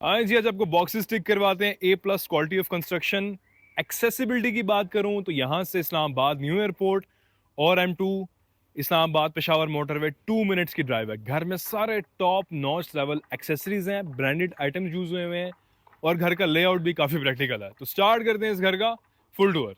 हाँ जी, आज आपको बॉक्सेस टिक करवाते हैं। A plus quality of construction. Accessibility की बात करूं तो यहाँ से इस्लामाबाद न्यू एयरपोर्ट और M2 Islamabad Peshawar motorway 2 minutes की ड्राइव है। घर में सारे टॉप नॉच लेवल एक्सेसरीज हैं, ब्रांडेड आइटम्स यूज हुए हुए हैं और घर का लेआउट भी काफ़ी प्रैक्टिकल है। तो स्टार्ट करते हैं इस घर का full tour.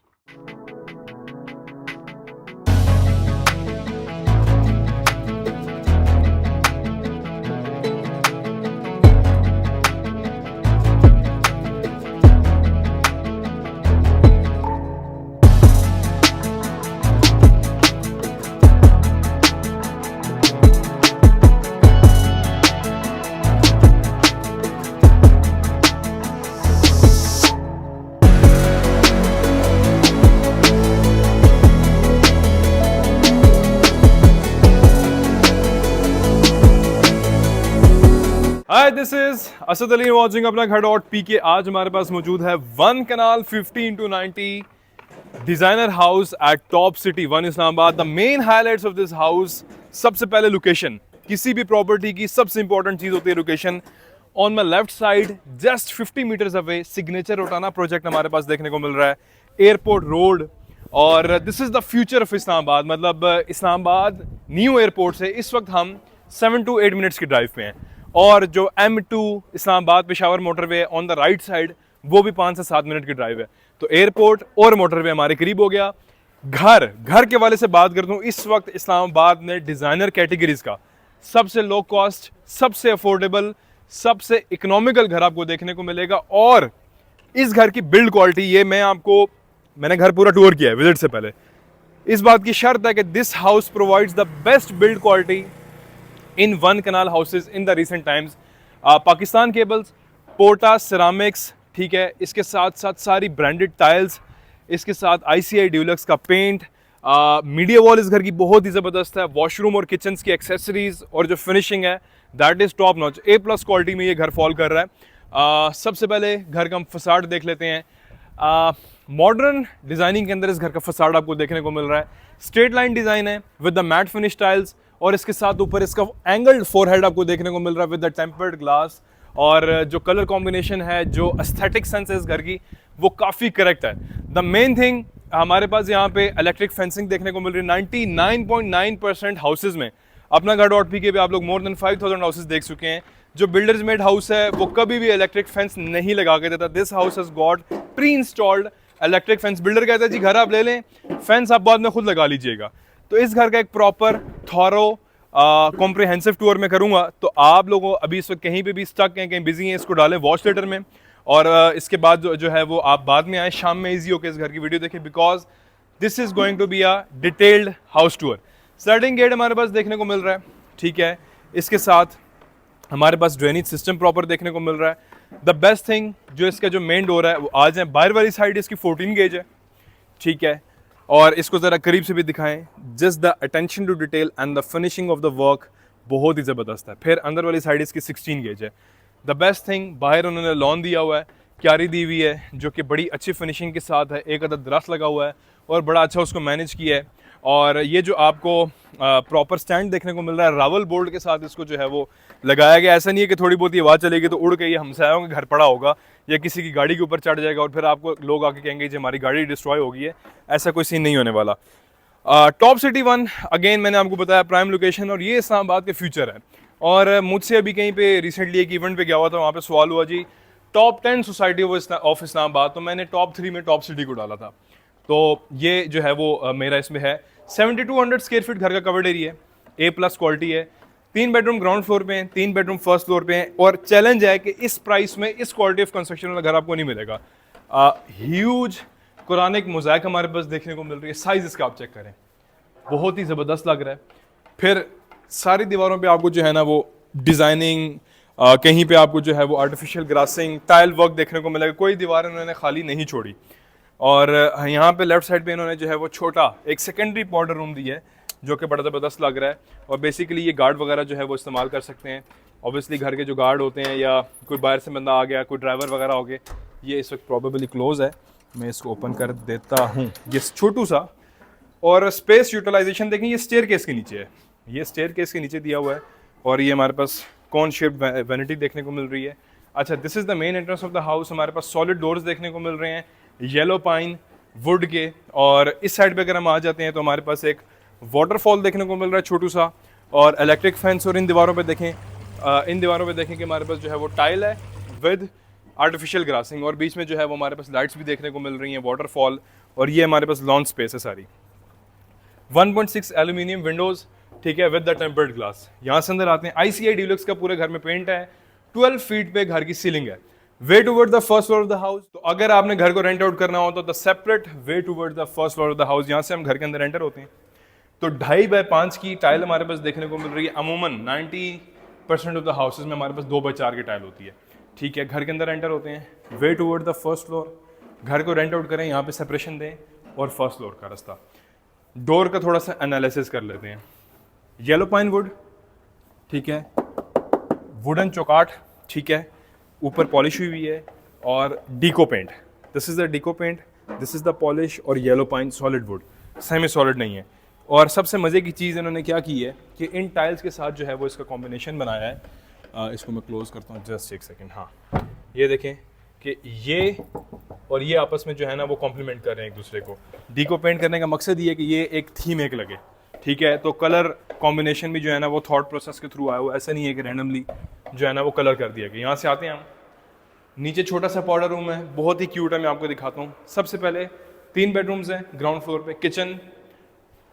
Hi, this is Asad Ali watching अपना घर डॉट पी के। आज हमारे पास मौजूद है one kanal 50x90 designer house at top city one Islamabad. The main highlights of this house, सबसे पहले लोकेशन। किसी भी प्रॉपर्टी की सबसे इंपॉर्टेंट चीज होती है location. On my left side just 50 meters away signature Rotana project हमारे पास देखने को मिल रहा है, एयरपोर्ट रोड। और this is the future of Islamabad. मतलब इस्लामाबाद न्यू एयरपोर्ट से इस वक्त हम 7 to 8 मिनट्स की ड्राइव पे हैं। और जो M2 Islamabad Peshawar motorway on the right side, वो भी 5 से 7 मिनट की ड्राइव है। तो एयरपोर्ट और मोटरवे हमारे करीब हो गया। घर के वाले से बात करता हूँ, इस वक्त इस्लामाबाद में डिजाइनर कैटेगरीज का सबसे लो कॉस्ट, सबसे अफोर्डेबल, सबसे इकोनॉमिकल घर आपको देखने को मिलेगा। और इस घर की बिल्ड क्वालिटी, ये मैंने घर पूरा टूर किया है विजिट से पहले। इस बात की शर्त है कि this house provides the best build quality in one kanal houses in the recent times. Pakistan cables, Porta ceramics, ठीक है, इसके साथ साथ सारी ब्रांडेड टाइल्स, इसके साथ ICI ड्यूलक्स का पेंट। मीडिया वॉल इस घर की बहुत ही ज़बरदस्त है। वॉशरूम और किचन की एक्सेसरीज और जो फिनिशिंग है that is top notch. A plus quality में ये घर फॉल कर रहा है। सबसे पहले घर का हम फसाड देख लेते हैं। मॉडर्न डिजाइनिंग के अंदर इस घर का फसाड आपको देखने को मिल रहा है। स्ट्रेट लाइन डिजाइन है with the matte finish tiles, और इसके साथ ऊपर इसका एंगल्ड फोरहेड आपको देखने को मिल रहा है विद द टेम्पर्ड ग्लास। और जो कलर कॉम्बिनेशन है, जो एस्थेटिक सेंस है इस घर की, वो काफ़ी करेक्ट है। द मेन थिंग, हमारे पास यहाँ पे इलेक्ट्रिक फेंसिंग देखने को मिल रही है 99.9% हाउसेज में। अपना घर डॉट पी के पे आप लोग मोर देन 5000 हाउसेज देख चुके हैं। जो बिल्डर्स मेड हाउस है वो कभी भी इलेक्ट्रिक फेंस नहीं लगा के देता। This house has got pre installed electric fence. Builder कहता है जी घर आप ले लें, फेंस आप बाद में खुद लगा लीजिएगा। तो इस घर का एक प्रॉपर थॉरो कॉम्प्रिहेंसिव टूर में करूंगा। तो आप लोगों अभी इस वक्त कहीं पे भी स्टक हैं, कहीं बिजी हैं, इसको डालें वॉच लेटर में। और इसके बाद जो है वो आप बाद में आए, शाम में इजी होकर इस घर की वीडियो देखें, because this is going to be a detailed house tour. Sliding gate हमारे पास देखने को मिल रहा है, ठीक है। इसके साथ हमारे पास ड्रेनेज सिस्टम प्रॉपर देखने को मिल रहा है। द बेस्ट थिंग, जो इसका जो मेन डोर है वो आज है, बाहर वाली साइड इसकी 14 गेज है, ठीक है। और इसको ज़रा करीब से भी दिखाएं। Just the attention to detail and the finishing of the work बहुत ही ज़बरदस्त है। फिर अंदर वाली साइड इसकी 16 गेज है। द बेस्ट थिंग, बाहर उन्होंने लॉन दिया हुआ है, क्यारी दी हुई है, जो कि बड़ी अच्छी फिनिशिंग के साथ है। एक अदद दरख्त लगा हुआ है और बड़ा अच्छा उसको मैनेज किया है। और ये जो आपको प्रॉपर स्टैंड देखने को मिल रहा है, रावल बोल्ट के साथ इसको जो है वो लगाया गया। ऐसा नहीं है कि थोड़ी बहुत ये आवाज़ चलेगी तो उड़ के ये हमसायों के घर पड़ा होगा या किसी की गाड़ी के ऊपर चढ़ जाएगा और फिर आपको लोग आके कहेंगे जी हमारी गाड़ी डिस्ट्रॉय हो गई है। ऐसा कोई सीन नहीं होने वाला। टॉप सिटी वन, अगेन मैंने आपको बताया, प्राइम लोकेशन, और ये इस्लामाबाद के फ्यूचर है। और मुझसे अभी कहीं पे रिसेंटली एक इवेंट पे गया हुआ था, वहाँ पे सवाल हुआ जी टॉप 10 सोसाइटी ऑफ इस्लामाबाद, तो मैंने टॉप 3 में टॉप सिटी को डाला था। तो ये जो है वो मेरा इसमें है। 7200 स्क्वायर फीट घर का कवर्ड एरिया है, A प्लस क्वालिटी है। 3 बेडरूम ग्राउंड फ्लोर पे हैं, 3 बेडरूम फर्स्ट फ्लोर पे हैं। और चैलेंज है कि इस प्राइस में इस क्वालिटी ऑफ कंस्ट्रक्शन वाला घर आपको नहीं मिलेगा। ह्यूज कुरानिक मोज़ाइक हमारे पास देखने को मिल रही है। साइज इसका आप चेक करें, बहुत ही ज़बरदस्त लग रहा है। फिर सारी दीवारों पे आपको जो है ना वो डिज़ाइनिंग, कहीं पे आपको जो है वो आर्टिफिशियल ग्रासिंग, टाइल वर्क देखने को मिलेगा। कोई दीवार इन्होंने खाली नहीं छोड़ी। और यहाँ पे लेफ्ट साइड पे इन्होंने जो है वो छोटा एक सेकेंडरी पाउडर रूम दिया है, जो कि बड़ा ज़बरदस्त लग रहा है। और बेसिकली ये गार्ड वगैरह जो है वो इस्तेमाल कर सकते हैं। ऑब्वियसली घर के जो गार्ड होते हैं या कोई बाहर से बंदा आ गया, कोई ड्राइवर वगैरह हो गए। ये इस वक्त प्रॉबेबली क्लोज है, मैं इसको ओपन कर देता हूँ। ये छोटू सा, और स्पेस यूटिलाइजेशन देखें, ये स्टेयर केस के नीचे है, ये स्टेयर केस के नीचे दिया हुआ है। और ये हमारे पास कॉन शेप्ड वैनिटी देखने को मिल रही है। अच्छा, this is the main entrance of the house. हमारे पास सॉलिड डोर्स देखने को मिल रहे हैं, येलो पाइन वुड के। और इस साइड पे अगर हम आ जाते हैं तो हमारे पास एक वाटरफॉल देखने को मिल रहा है छोटू सा, और इलेक्ट्रिक फैंस। और इन दीवारों पे देखें, इन दीवारों पे देखें कि हमारे पास जो है वो टाइल है विद आर्टिफिशियल ग्रासिंग, और बीच में जो है वो हमारे पास लाइट्स भी देखने को मिल रही हैं, वाटरफॉल। और ये हमारे पास लॉन स्पेस है सारी। 1.6 एल्यूमिनियम विंडोज, ठीक है, विद द टेम्पर्ड ग्लास। यहाँ से अंदर आते हैं, ICI डीलक्स का पूरे घर में पेंट है, 12 फीट पे घर की सीलिंग है। Way toward the first floor of the house. तो अगर आपने घर को रेंट आउट करना हो तो the separate way toward the first floor of the house. यहाँ से हम घर के अंदर एंटर होते हैं तो 2.5 बाय 5 की टाइल हमारे पास देखने को मिल रही है। अमूमन 90% ऑफ द हाउसेज में हमारे पास 2 बाय 4 की टाइल होती है, ठीक है। घर के अंदर एंटर होते हैं, वे टूवर्ड द फर्स्ट फ्लोर, घर को रेंट आउट करें, यहाँ पे सेपरेशन दें, और फर्स्ट फ्लोर का रास्ता। डोर का थोड़ा सा एनालिसिस कर लेते हैं। येलो पाइन वुड, ठीक है, वुडन चौकाट, ठीक है, ऊपर पॉलिश हुई हुई है, और Deco paint. This is the Deco paint, this is the polish, और yellow pine solid wood, semi solid नहीं है। और सबसे मज़े की चीज़ इन्होंने क्या की है कि इन टाइल्स के साथ जो है वो इसका कॉम्बिनेशन बनाया है। इसको मैं क्लोज करता हूँ, जस्ट एक सेकेंड। हाँ, ये देखें कि ये और ये आपस में जो है ना वो कॉम्प्लीमेंट कर रहे हैं एक दूसरे को। डीको पेंट करने का मकसद ये है कि ये एक थीम एक लगे, ठीक है। तो कलर कॉम्बिनेशन भी जो है ना वो थॉट प्रोसेस के थ्रू आया हुआ, ऐसा नहीं है कि रैंडमली जो है ना वो कलर कर दिया गया। यहाँ से आते हैं हम, नीचे छोटा सा पाउडर रूम है, बहुत ही क्यूट है, मैं आपको दिखाता हूँ। सबसे पहले 3 बेडरूम्स हैं ग्राउंड फ्लोर पे, किचन,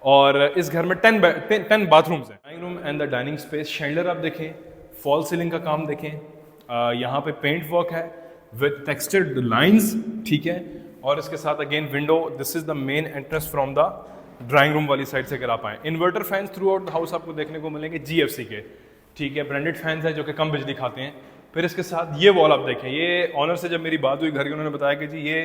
और इस घर में 10 बाथरूम्स हैं। Drawing room and the dining space. Chandler आप देखें, फॉल सीलिंग का काम देखें, यहाँ पे पेंट वर्क है विद टेक्सचर्ड लाइंस, ठीक है। और इसके साथ again window. This is the main entrance from the drawing room वाली साइड से अगर आप आए। Inverter fans through out the house आपको देखने को मिलेंगे, GFC के, ठीक है, ब्रांडेड फैंस हैं जो कि कम बिजली खाते हैं। फिर इसके साथ ये वॉल आप देखें, ये ऑनर से जब मेरी बात हुई घर की, उन्होंने बताया कि जी ये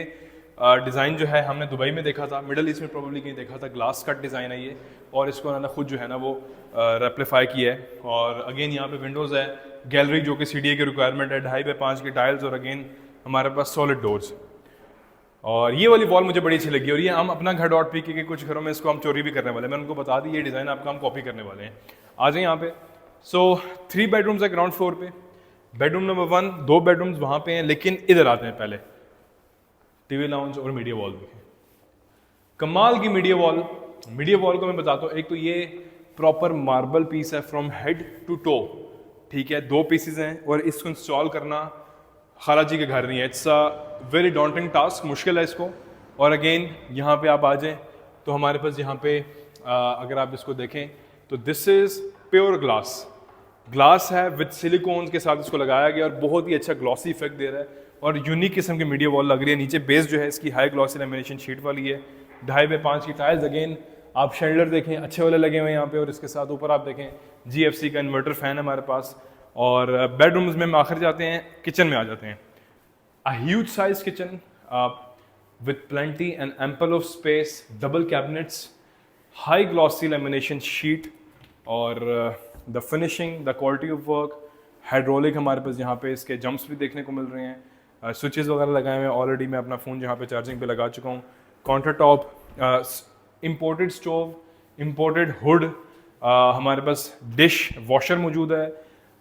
डिज़ाइन जो है हमने दुबई में देखा था, मिडल ईस्ट में प्रोबेबली कहीं देखा था, ग्लास कट डिज़ाइन है ये, और इसको उन्होंने खुद जो है ना वो रेप्लीफाई किया है। और अगेन यहाँ पे विंडोज़ है, गैलरी जो कि CDA की रिक्वायरमेंट है, 2.5 बाय 5 की टाइल्स, और अगेन हमारे पास सॉलिड डोर्स। और ये वाली वॉल मुझे बड़ी अच्छी लगी, और ये हम अपना घर .pk के कुछ घरों में इसको हम चोरी भी करने वाले हैं। मैंने उनको बता दी ये डिज़ाइन आपका हम कॉपी करने वाले हैं। आ जाए यहाँ पे। सो 3 बेडरूम्स है ग्राउंड फ्लोर पे। बेडरूम नंबर 1, 2 बेडरूम्स वहाँ पे हैं, लेकिन इधर आते हैं पहले। टीवी लाउंज और मीडिया वॉल देखें, कमाल की मीडिया वॉल। मीडिया वॉल को मैं बताता हूँ, एक तो ये प्रॉपर मार्बल पीस है फ्रॉम हेड टू टो, ठीक है, 2 पीसेज हैं, और इसको इंस्टॉल करना खाला जी के घर नहीं है। It's a very daunting task, मुश्किल है इसको। और अगेन यहाँ पे आप आ जाएं तो हमारे पास यहाँ पे अगर आप इसको देखें तो दिस इज प्योर ग्लास है विद सिलिकॉन के साथ इसको लगाया गया, और बहुत ही अच्छा ग्लॉसी इफेक्ट दे रहा है, और यूनिक किस्म की मीडिया वॉल लग रही है। नीचे बेस जो है इसकी हाई ग्लॉसी लेमिनेशन शीट वाली है, 2.5 बाय 5 की टाइल्स। अगेन आप शैंडलर देखें, अच्छे वाले लगे हुए हैं यहाँ पे, और इसके साथ ऊपर आप देखें GFC का इन्वर्टर फैन है हमारे पास। और बेडरूम्स में हम आखिर जाते हैं, किचन में आ जाते हैं। A huge size kitchen with plenty and ample of space, double cabinets, high glossy lamination sheet, और the finishing, the quality of work, hydraulic हमारे पास यहाँ पे इसके जंप्स भी देखने को मिल रहे हैं, स्विचेस वगैरह लगाए हुए हैं। ऑलरेडी मैं अपना फ़ोन यहाँ पे चार्जिंग पे लगा चुका हूँ। Counter top, imported stove, imported hood, हमारे पास डिश वॉशर मौजूद है,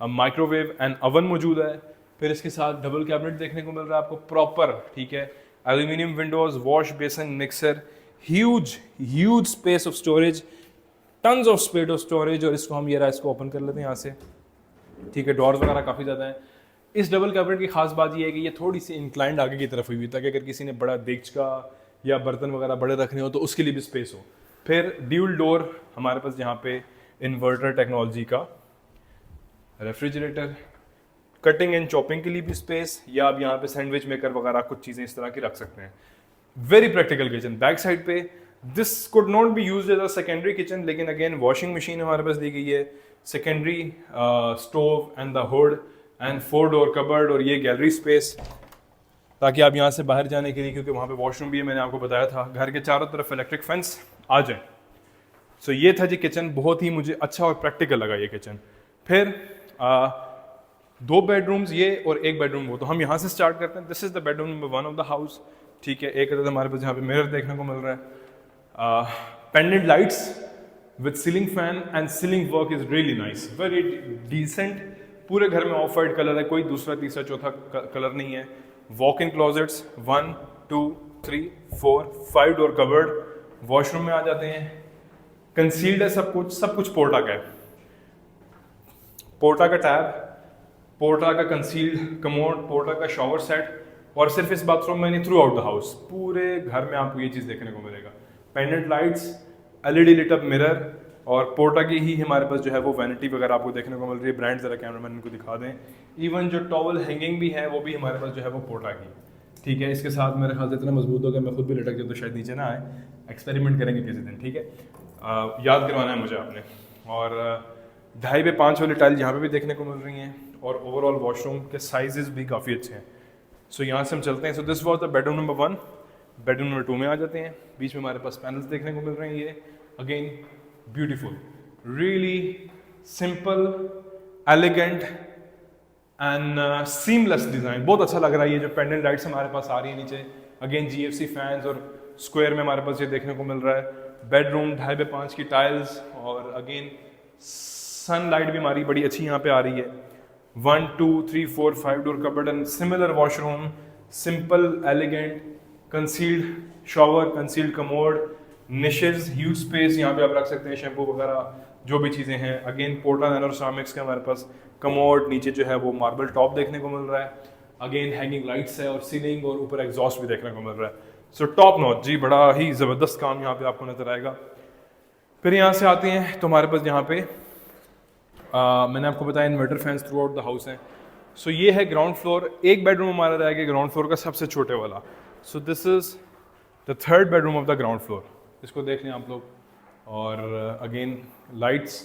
माइक्रोवेव एंड ओवन मौजूद है। फिर इसके साथ डबल कैबिनेट देखने को मिल रहा है आपको प्रॉपर, ठीक है, aluminium Windows, wash basin, mixer, huge space of storage, tons of space of storage. और इसको हम ये रहा, इसको ओपन कर लेते हैं यहाँ से, ठीक है। डोर्स वगैरह काफ़ी ज़्यादा हैं। इस डबल कैबिनेट की खास बात यह है कि ये थोड़ी सी इंक्लाइंड आगे की तरफ हुई हुई, ताकि अगर किसी ने बड़ा देगचका या बर्तन वगैरह बड़े रखने हो तो उसके लिए भी स्पेस हो। फिर ड्यूल डोर हमारे पास यहाँ पे इन्वर्टर टेक्नोलॉजी का रेफ्रिजरेटर, कटिंग एंड चॉपिंग के लिए भी स्पेस, या आप यहाँ पे सैंडविच मेकर वगैरह कुछ चीज़ें इस तरह की रख सकते हैं। Very practical kitchen. Back side पे this could not be used as a secondary kitchen, लेकिन अगेन वॉशिंग मशीन हमारे पास दी गई है, secondary stove and the hood and 4 door cupboard, और ये गैलरी स्पेस, ताकि आप यहाँ से बाहर जाने के लिए, क्योंकि वहाँ पे वॉशरूम भी है, मैंने आपको बताया था। घर के चारों तरफ इलेक्ट्रिक फेंस आ जाए। सो ये था जी किचन, बहुत ही मुझे अच्छा और प्रैक्टिकल लगा ये किचन। फिर 2 बेडरूम्स ये और 1 बेडरूम वो, तो हम यहाँ से स्टार्ट करते हैं। This is the bedroom number 1 of the house, ठीक है। एक अदद हमारे पास यहाँ पे मिरर देखने को मिल रहा है, pendant lights with ceiling fan and ceiling work is really nice, very decent. पूरे घर में ऑफ वाइट कलर है, कोई दूसरा तीसरा चौथा कलर नहीं है। Walk in closets 1 2 3 4 5 door covered. Washroom में आ जाते हैं, कंसील्ड है सब कुछ पोर्टा का है। पोर्टा का टैब, पोर्टा का कंसील्ड कमोड, पोर्टा का शॉवर सेट, और सिर्फ इस बाथरूम में नहीं, थ्रू आउट द हाउस पूरे घर में आपको ये चीज़ देखने को मिलेगा। Pendant lights, LED lit up mirror, और पोर्टा की ही हमारे पास जो है वो वैनिटी वगैरह आपको देखने को मिल रही है। ब्रांड ज़रा कैमरामैन इनको दिखा दें। इवन जो टॉवल हैंगिंग भी है वो भी हमारे पास जो है वो पोर्टा की, ठीक है। इसके साथ मेरे ख्याल से इतना मजबूत हो गया मैं खुद भी लटक जाऊँ तो शायद नीचे ना आए। एक्सपेरिमेंट करेंगे किसी दिन, ठीक है। याद करवाना है मुझे आपने। और 2.5 बाई 5 वाली टाइल यहाँ पे भी देखने को मिल रही हैं, और ओवरऑल वॉशरूम के साइजेस भी काफ़ी अच्छे हैं। सो यहाँ से हम चलते हैं। So this was the bedroom number 1। Bedroom number 2 में आ जाते हैं। बीच में हमारे पास पैनल्स देखने को मिल रहे हैं। ये again beautiful, really simple, elegant and seamless design, बहुत अच्छा लग रहा है। ये जो पेंडेंट लाइट्स हमारे पास आ रही है नीचे, अगेन GFC फैंस, और स्क्वायर में हमारे पास ये देखने को मिल रहा है। बेडरूम 2.5 बाई 5 की टाइल्स, और अगेन सनलाइट भी हमारी बड़ी अच्छी यहाँ पे आ रही है। 1 2 3 4 5 door cupboard and similar washroom, simple elegant, concealed shower, concealed commode, niches, huge space, यहाँ पे आप रख सकते हैं शैम्पू वगैरह जो भी चीज़ें हैं। अगेन पोर्टा नैनो सेरामिक्स का हमारे पास कमोड, नीचे जो है वो मार्बल टॉप देखने को मिल रहा है। अगेन हैंगिंग लाइट्स है, और सीलिंग और ऊपर एग्जॉस्ट भी देखने को मिल रहा है। सो टॉप नॉच जी, बड़ा ही ज़बरदस्त काम यहाँ पे आपको नजर आएगा। फिर यहाँ से आते हैं तो हमारे पास यहाँ पे मैंने आपको बताया inverter fans through out the house हैं। सो ये है ग्राउंड फ्लोर। एक बेडरूम हमारा रहेगा ग्राउंड फ्लोर का सबसे छोटे वाला। सो this is the 3rd bedroom of the ground floor. इसको देख लें आप लोग। और अगेन लाइट्स,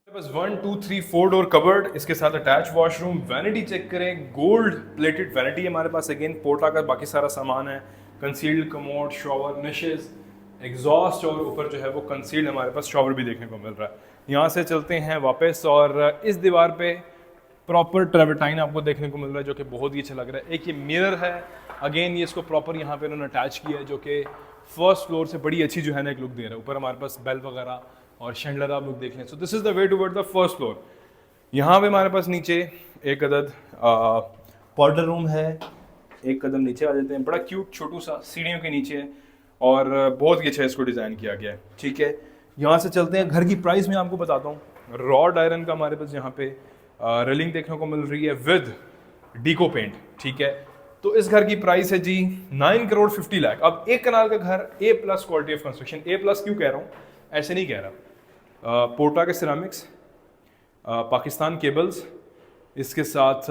बस 1 2 3 4 डोर कवर्ड, इसके साथ अटैच वॉशरूम। वैनिटी चेक करें, गोल्ड प्लेटेड वैनिटी हमारे पास। अगेन पोर्टा का बाकी सारा सामान है, concealed commode, shower, niches, exhaust, और ऊपर जो है वो कंसील्ड हमारे पास शॉवर भी देखने को मिल रहा है। यहाँ से चलते हैं वापस, और इस दीवार पे प्रॉपर ट्रेवर्टाइन आपको देखने को मिल रहा है, जो कि बहुत ही अच्छा लग रहा है। एक ये मिरर है, अगेन ये इसको प्रॉपर यहाँ पे उन्होंने अटैच किया है, जो कि फर्स्ट फ्लोर से बड़ी अच्छी जो है ना एक लुक दे रहा है। ऊपर हमारे पास बेल वगैरह और शैंडलर आप लोग देख लें। सो this is the way toward the first floor. यहाँ पे हमारे पास नीचे एक अदद पाउडर रूम है। एक कदम नीचे आ जाते हैं, बड़ा क्यूट छोटू सा सीढ़ियों के नीचे है, और बहुत ही अच्छा इसको डिज़ाइन किया गया है, ठीक है। यहाँ से चलते हैं, घर की प्राइस मैं आपको बताता हूँ। रॉड आयरन का हमारे पास यहाँ पे रेलिंग देखने को मिल रही है विद डीको पेंट, ठीक है। तो इस घर की प्राइस है जी 9 करोड़ 50 लाख। अब 1 कनाल का घर A+ quality of construction. A+ क्यों कह रहा हूँ, ऐसे नहीं कह रहा। पोर्टा के सिरामिक्स, पाकिस्तान केबल्स, इसके साथ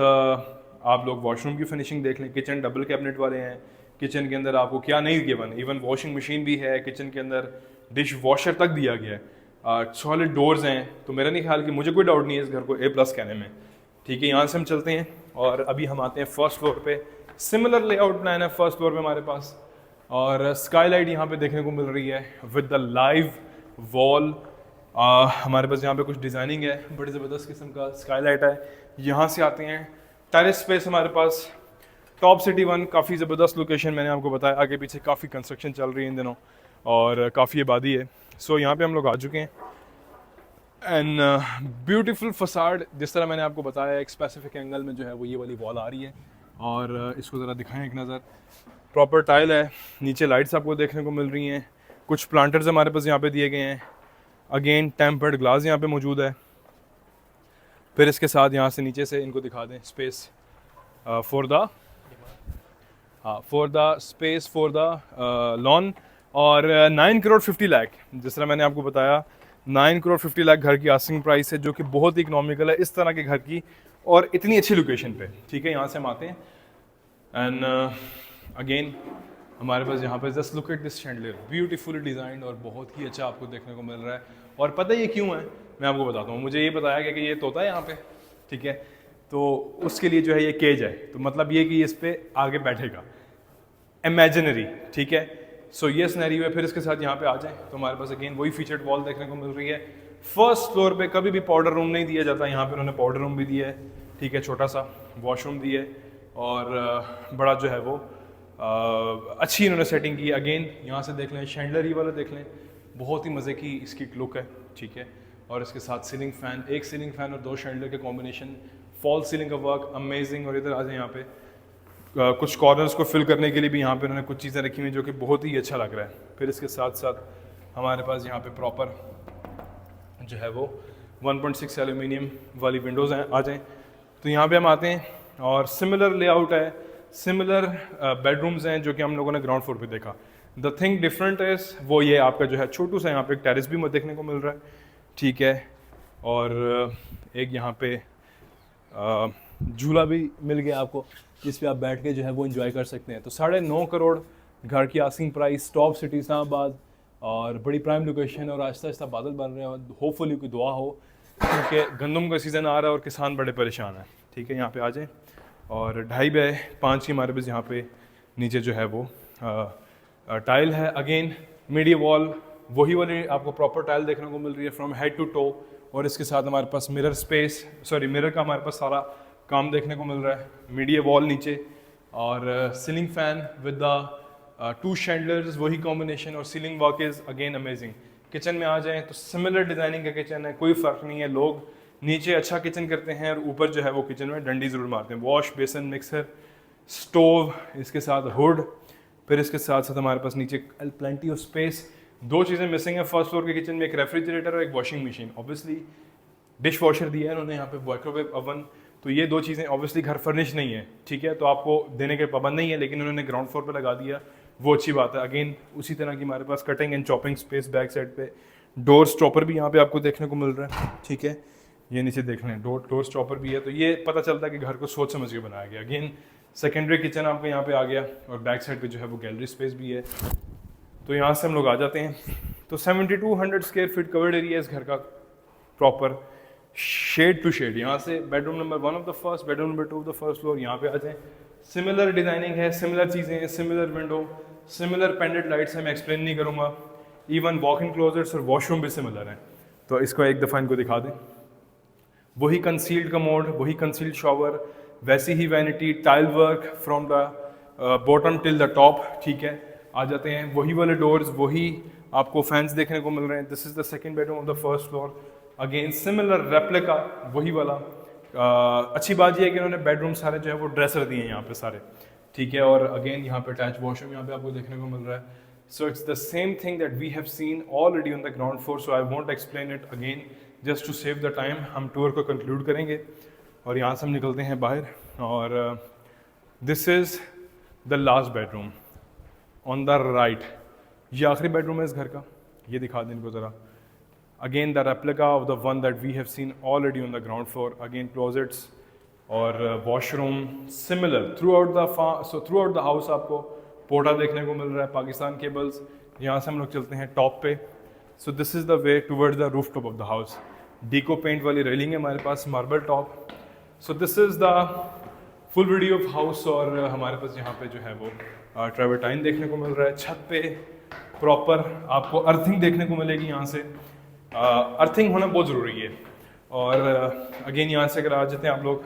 आप लोग वॉशरूम की फिनिशिंग देख लें। किचन डबल कैबिनेट वाले हैं। किचन के अंदर आपको क्या नहीं गिवन, इवन वॉशिंग मशीन भी है। किचन के अंदर डिश वॉशर तक दिया गया है। सॉलिड डोर्स हैं। तो मेरा नहीं ख्याल कि मुझे कोई डाउट नहीं है इस घर को A+ कहने में, ठीक है। यहाँ से हम चलते हैं, और अभी हम आते हैं फर्स्ट फ्लोर पे। सिमिलर लेआउट प्लान है फर्स्ट फ्लोर पे हमारे पास, और स्काईलाइट यहाँ पे देखने को मिल रही है विद द लाइव वॉल। हमारे पास यहाँ पे कुछ डिज़ाइनिंग है, बड़ी ज़बरदस्त किस्म का स्काईलाइट है। यहाँ से आते हैं, टेरेस स्पेस हमारे पास। टॉप सिटी 1 काफ़ी ज़बरदस्त लोकेशन, मैंने आपको बताया आगे पीछे काफ़ी कंस्ट्रक्शन चल रही है इन दिनों, और काफ़ी आबादी है। सो यहाँ पे हम लोग आ चुके हैं। एंड ब्यूटीफुल फसाड, जिस तरह मैंने आपको बताया एक स्पेसिफिक एंगल में जो है वो ये वाली वॉल आ रही है, और इसको ज़रा दिखाएं एक नज़र। प्रॉपर टाइल है, नीचे लाइट्स आपको देखने को मिल रही हैं। कुछ प्लांटर्स हमारे पास यहाँ पे दिए गए हैं। अगेन टेम्पर्ड ग्लास यहाँ पे मौजूद है। फिर इसके साथ यहाँ से नीचे से इनको दिखा दें space for the space for the lawn. और 9 करोड़ 50 लाख, जिस तरह मैंने आपको बताया 9 करोड़ 50 लाख घर की आस्किंग प्राइस है, जो कि बहुत ही इकोनॉमिकल है इस तरह के घर की, और इतनी अच्छी लोकेशन पे, ठीक है। यहाँ से हम आते हैं, एंड अगेन हमारे पास यहाँ पे just look at this chandelier, beautifully designed और बहुत ही अच्छा आपको देखने को मिल रहा है। और पता है ये क्यों है, मैं आपको बताता हूँ। मुझे ये बताया गया कि ये तोता है यहाँ पे, ठीक है, तो उसके लिए जो है ये केज है, तो मतलब ये कि इस पे आगे बैठेगा, इमेजिनरी, ठीक है। सो ये सिनेरियो है। फिर इसके साथ यहाँ पे आ जाए तो हमारे पास अगेन वही फीचर्ड वॉल देखने को मिल रही है। फर्स्ट फ्लोर पे कभी भी पाउडर रूम नहीं दिया जाता, यहाँ पे उन्होंने पाउडर रूम भी दिया है, ठीक है, छोटा सा वॉशरूम दिया है, और बड़ा जो है वो अच्छी इन्होंने सेटिंग की। अगेन यहाँ से देख लें, शैंडलर ही वाला देख लें, बहुत ही मज़े की इसकी लुक है, ठीक है। और इसके साथ सीलिंग फ़ैन, एक सीलिंग फ़ैन और 2 शैंडलर के कॉम्बिनेशन फॉल सीलिंग का वर्क अमेजिंग। और इधर आ जाए यहाँ पे कुछ कॉर्नर्स को फिल करने के लिए भी यहाँ पे उन्होंने कुछ चीज़ें रखी हुई जो कि बहुत ही अच्छा लग रहा है। फिर इसके साथ साथ हमारे पास यहाँ पे प्रॉपर जो है वो 1.6 एल्यूमिनियम वाली विंडोज़ हैं। आ जाएँ तो यहाँ पे हम आते हैं और सिमिलर लेआउट है, सिमिलर बेडरूम्स हैं जो कि हम लोगों ने ग्राउंड फ्लोर पे देखा। द थिंग डिफरेंट इज वो ये आपका जो है छोटू सा यहाँ पे एक टेरेस भी देखने को मिल रहा है, ठीक है। और एक यहाँ पे झूला भी मिल गया आपको जिस पे आप बैठ के जो है वो एंजॉय कर सकते हैं। तो 9.5 करोड़ घर की asking price, top city Islamabad और बड़ी प्राइम लोकेशन। और आहिस्ता आहिस्ता बादल बन रहे हैं, होपफुली कोई दुआ हो क्योंकि गंदम का सीज़न आ रहा है और किसान बड़े परेशान हैं, ठीक है। यहाँ पे आ जाएँ और 2.5 बाय 5 की हमारे पास यहाँ पे नीचे जो है वो टाइल है। अगेन मीडिया वॉल वही वाली आपको प्रॉपर टाइल देखने को मिल रही है फ्रॉम हेड टू टो। और इसके साथ हमारे पास मिरर का हमारे पास सारा काम देखने को मिल रहा है। मीडिया वॉल नीचे और सीलिंग फैन विद द 2 शैंडलर्स, वही कॉम्बिनेशन। और ceiling work is again amazing. Kitchen में आ जाएँ तो सिमिलर डिज़ाइनिंग का किचन है, कोई फ़र्क नहीं है। लोग नीचे अच्छा किचन करते हैं और ऊपर जो है वो किचन में डंडी ज़रूर मारते हैं। वॉश बेसन, मिक्सर, स्टोव, इसके साथ हुड। फिर इसके साथ साथ हमारे पास नीचे प्लेंटी ऑफ स्पेस। 2 चीज़ें मिसिंग है फर्स्ट फ्लोर के किचन में, एक रेफ्रिजरेटर और एक washing machine. Obviously dish washer दिया है उन्होंने यहाँ पे, माइक्रोवेव ओवन। तो ये 2 चीज़ें ऑब्वियसली घर फर्निश नहीं है, ठीक है, तो आपको देने के पाबंद नहीं है, लेकिन उन्होंने ग्राउंड फ्लोर पे लगा दिया, वो अच्छी बात है। अगेन उसी तरह की हमारे पास cutting and chopping space back side पे। डोर स्टॉपर भी यहाँ पे आपको देखने को मिल रहा है, ठीक है। ये नीचे देख लें, डोर स्टॉपर भी है, तो ये पता चलता है कि घर को सोच समझ के बनाया गया। अगेन सेकेंडरी किचन आपको यहाँ पे आ गया और बैक साइड पे जो है वो गैलरी स्पेस भी है। तो यहाँ से हम लोग आ जाते हैं तो 7200 स्क्वायर फीट कवर्ड एरिया इस घर का प्रॉपर, शेड टू शेड। यहाँ से bedroom number 1 of the first, bedroom number 2 of the first floor. यहाँ पे आ जाए, सिमिलर डिजाइनिंग है, सिमिलर चीज़ें हैं, similar window, similar pendant lights है, मैं एक्सप्लेन नहीं करूँगा। इवन वॉक इन क्लोजेट्स और वॉशरूम भी सिमिलर हैं। तो इसको एक दफ़ा इनको दिखा दें। वही कंसील्ड कमोड, वही कंसील्ड शॉवर, वैसी ही vanity, tile work from the bottom till the top, ठीक है। आ जाते हैं वही वाले डोर्स, वही आपको फैंस देखने को मिल रहे हैं। This is the second bedroom of the first floor. Again similar replica, वही वाला। अच्छी बात यह है कि उन्होंने बेडरूम सारे जो है वो ड्रेसर दिए हैं यहाँ पे सारे, ठीक है। और अगेन यहाँ पे अटैच वॉशरूम यहाँ पे आपको देखने को मिल रहा है। So it's the same thing that we have seen already on the ground floor, so I won't explain it again just to save the time. हम टूर को कंक्लूड करेंगे और यहाँ से हम निकलते हैं बाहर। और this is the last bedroom on the right. ये आखिरी बेडरूम है इस घर का, ये दिखा दें इनको ज़रा। Again the replica of the one that we have seen already on the ground floor. Again closets और washroom similar throughout the house. आपको पोर्टा देखने को मिल रहा है, पाकिस्तान केबल्स। यहाँ से हम लोग चलते हैं टॉप पे। So this is the way towards the roof top of the house. Deco paint वाली रेलिंग है हमारे पास, marble top. So this is the full video of house. और हमारे पास यहाँ पे जो है वो ट्रेवर्टाइन देखने को मिल रहा है। छत पे प्रॉपर आपको अर्थिंग देखने को मिलेगी। यहाँ से अर्थिंग होना बहुत ज़रूरी है। और अगेन यहाँ से अगर आ जाते हैं आप लोग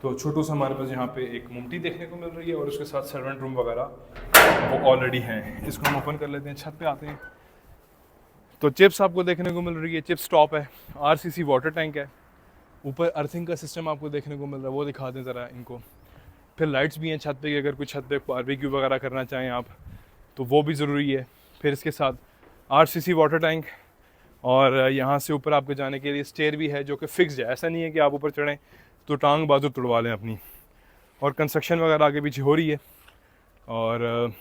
तो छोटू सा हमारे पास यहाँ पे एक मुमटी देखने को मिल रही है और उसके साथ सर्वेंट रूम वगैरह वो ऑलरेडी हैं। इसको हम ओपन कर लेते हैं, छत पे आते हैं तो चिप्स आपको देखने को मिल रही है, चिप्स टॉप है, RCC वाटर टैंक है, ऊपर अर्थिंग का सिस्टम आपको देखने को मिल रहा है, वो दिखा दें ज़रा इनको। फिर लाइट्स भी हैं छत पे, अगर कोई छत पे बारबेक्यू वगैरह करना चाहें आप तो वो भी ज़रूरी है। फिर इसके साथ RCC वाटर टैंक और यहाँ से ऊपर आपको जाने के लिए स्टेयर भी है जो कि फिक्स्ड है। ऐसा नहीं है कि आप ऊपर चढ़ें तो टांग बाजू तुड़वा लें अपनी। और कंस्ट्रक्शन वगैरह आगे पीछे हो रही है। और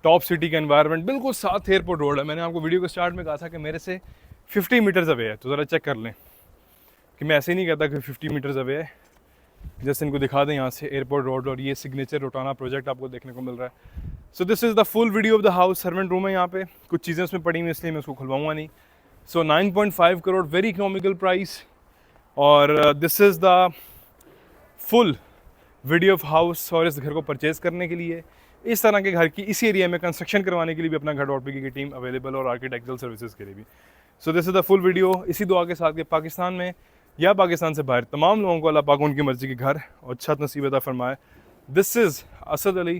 टॉप सिटी का एनवायरनमेंट बिल्कुल साथ एयरपोर्ट रोड है। मैंने आपको वीडियो के स्टार्ट में कहा था कि मेरे से 50 मीटर्स अवे है, तो ज़रा चेक कर लें कि मैं ऐसे ही नहीं कहता कि 50 मीटर्स अवे है। जैसे इनको दिखा दें यहाँ से एयरपोर्ट रोड और ये सिग्नेचर रोटाना प्रोजेक्ट आपको देखने को मिल रहा है। सो this is the full video of the house. Servant room है यहाँ पे, कुछ चीज़ें उसमें पड़ी हुई इसलिए मैं उसको खुलवाऊँगा नहीं। सो 9.5 करोड़, वेरी इकोनॉमिकल प्राइस। और this is the full video of house. और इस घर को परचेज़ करने के लिए, इस तरह के घर की इसी एरिया में कंस्ट्रक्शन करवाने के लिए भी अपना घर .pk की टीम अवेलेबल और आर्किटेक्चरल सर्विसेज के लिए भी। सो this is the full video. इसी दुआ के साथ कि पाकिस्तान में या पाकिस्तान से बाहर तमाम लोगों को अल्लाह पाक उनकी मर्ज़ी के घर और छत नसीब अता फरमाए। This is Asad Ali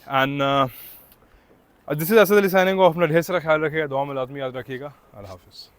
and this is Asad Ali signing off. अपना ढेर सारा ख्याल रखिएगा, दुआ में लाजमी याद रखिएगा। अल्लाह हाफ़िज़।